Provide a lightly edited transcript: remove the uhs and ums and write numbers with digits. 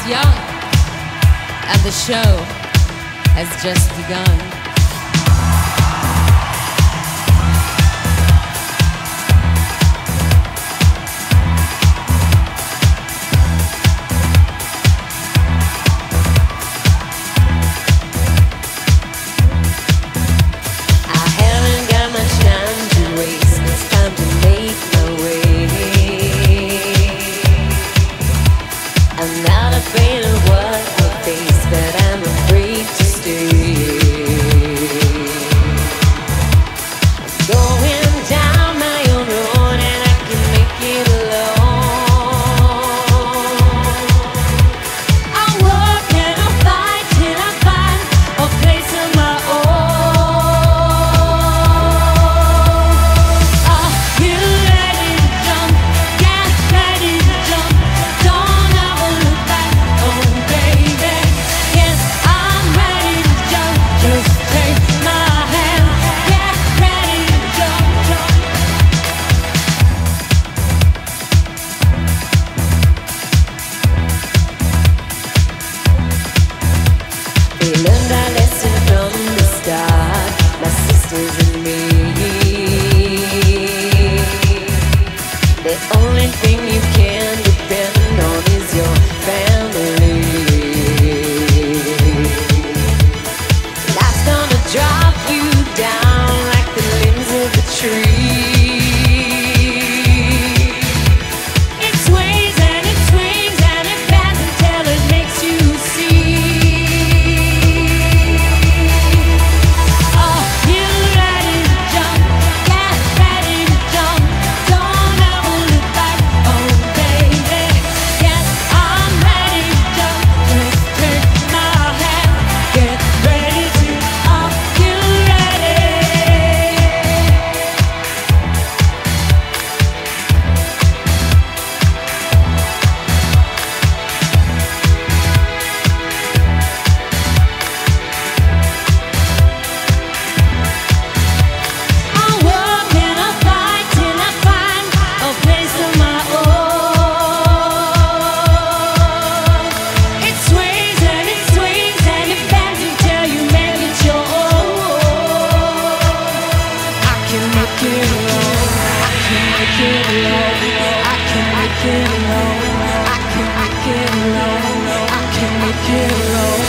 young, and the show has just begun. I'm not afraid of what I face, but I'm afraid to stay. I'm going down my own road and I can make it alone. I'll work and I'll fight till I find a place of my own. Are you ready to jump? Get ready to jump. Don't ever look back, oh baby. Yes, I'm ready to jump. Just take my hand. Get ready to jump, jump. We learned our lesson from the start, my sisters and me. The only thing you can depend on is your family. Life's gonna drop you down like the limbs of a tree. It sways and it swings and it bends until it makes you see. Are you ready to jump? Get ready to jump. Don't ever look back, oh baby. Yes, I'm ready to jump. Just take my hand. Get ready to. Are you ready? I'll work and I'll fight till I find a place of my own. It sways and it swings and it bends until you make it your own. I can make it alone. I can make it alone. I can make it alone. I can make it alone. I can make it alone.